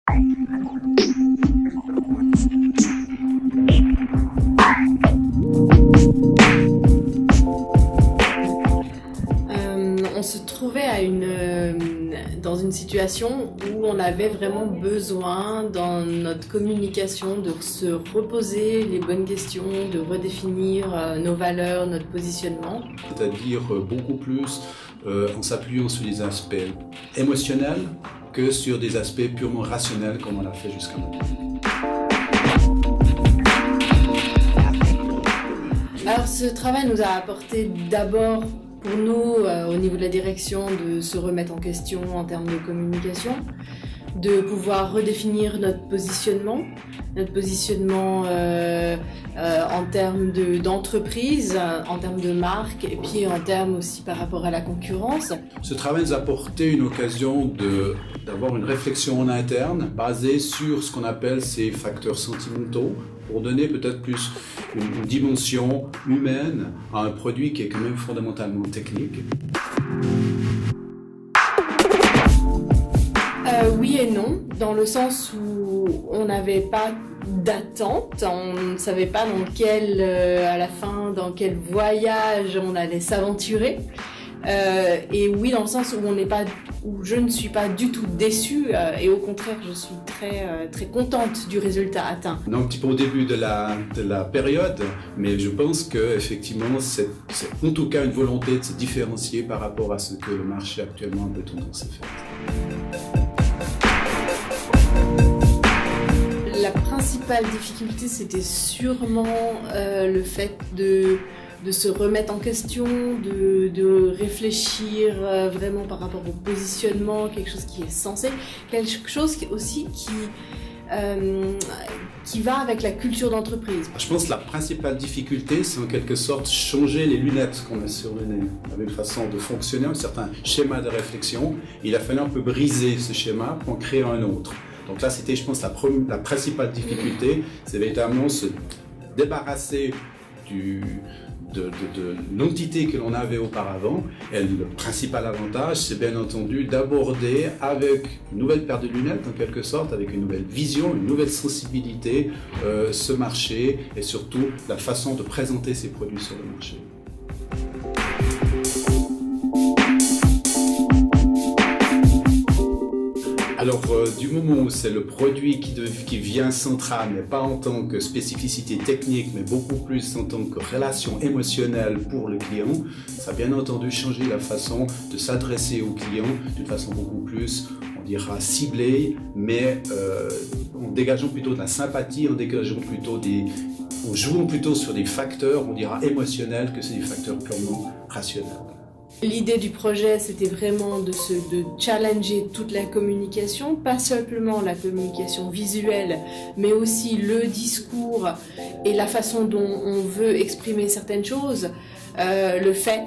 On se trouvait dans une situation où on avait vraiment besoin dans notre communication de se reposer les bonnes questions, de redéfinir nos valeurs, notre positionnement. C'est-à-dire beaucoup plus en s'appuyant sur des aspects émotionnels que sur des aspects purement rationnels comme on l'a fait jusqu'à maintenant. Alors ce travail nous a apporté d'abord pour nous, au niveau de la direction, de se remettre en question en termes de communication, de pouvoir redéfinir notre positionnement en termes d'entreprise, en termes de marque, et puis en termes aussi par rapport à la concurrence. Ce travail nous a apporté une occasion d'avoir une réflexion en interne basée sur ce qu'on appelle ces facteurs sentimentaux, pour donner peut-être plus une dimension humaine à un produit qui est quand même fondamentalement technique. Oui et non, dans le sens où on n'avait pas d'attente, on ne savait pas à la fin, dans quel voyage on allait s'aventurer. Et oui, dans le sens où je ne suis pas du tout déçue, et au contraire, je suis très contente du résultat atteint. Donc un petit peu au début de la période, mais je pense qu'effectivement, c'est en tout cas une volonté de se différencier par rapport à ce que le marché actuellement a tendance à faire. La principale difficulté, c'était sûrement le fait de se remettre en question, de réfléchir vraiment par rapport au positionnement, quelque chose qui est sensé, quelque chose qui va avec la culture d'entreprise. Je pense que la principale difficulté, c'est en quelque sorte changer les lunettes qu'on a sur le nez. On avait une façon de fonctionner, un certain schéma de réflexion. Il a fallu un peu briser ce schéma pour en créer un autre. Donc là, c'était, je pense, la principale difficulté, c'est véritablement se débarrasser de l'entité que l'on avait auparavant. Et le principal avantage, c'est bien entendu d'aborder avec une nouvelle paire de lunettes, en quelque sorte, avec une nouvelle vision, une nouvelle sensibilité, ce marché et surtout la façon de présenter ces produits sur le marché. Alors, du moment où c'est le produit qui vient central, mais pas en tant que spécificité technique, mais beaucoup plus en tant que relation émotionnelle pour le client, ça a bien entendu changé la façon de s'adresser au client d'une façon beaucoup plus, on dira, ciblée, mais en dégageant plutôt de la sympathie, en jouant plutôt sur des facteurs, on dira, émotionnels que c'est des facteurs purement rationnels. L'idée du projet, c'était vraiment de challenger toute la communication, pas simplement la communication visuelle, mais aussi le discours et la façon dont on veut exprimer certaines choses. Le fait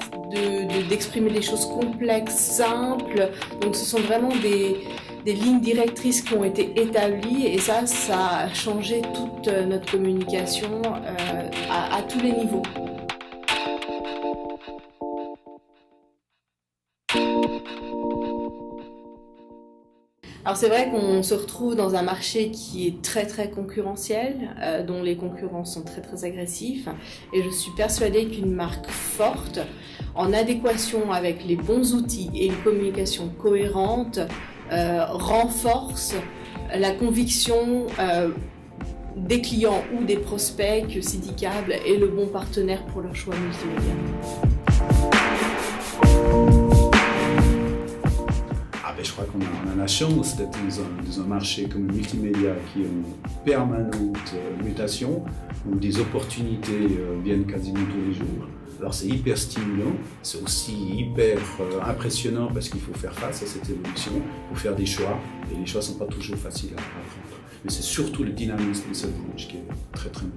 d'exprimer des choses complexes, simples. Donc ce sont vraiment des lignes directrices qui ont été établies et ça a changé toute notre communication à tous les niveaux. Alors c'est vrai qu'on se retrouve dans un marché qui est très concurrentiel, dont les concurrents sont très agressifs, et je suis persuadée qu'une marque forte, en adéquation avec les bons outils et une communication cohérente, renforce la conviction des clients ou des prospects que Citycable est le bon partenaire pour leur choix multimédia. Je crois qu'on a la chance d'être dans un marché comme le multimédia qui est en permanente mutation, où des opportunités viennent quasiment tous les jours. Alors c'est hyper stimulant, c'est aussi hyper impressionnant parce qu'il faut faire face à cette évolution, il faut faire des choix, et les choix ne sont pas toujours faciles à prendre. Mais c'est surtout le dynamisme de cette branche qui est très motivant.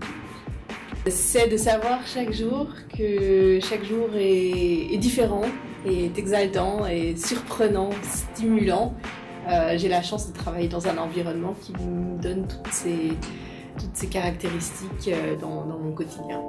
C'est de savoir chaque jour que chaque jour est différent, est exaltant, et surprenant, stimulant. J'ai la chance de travailler dans un environnement qui me donne toutes ces caractéristiques dans mon quotidien.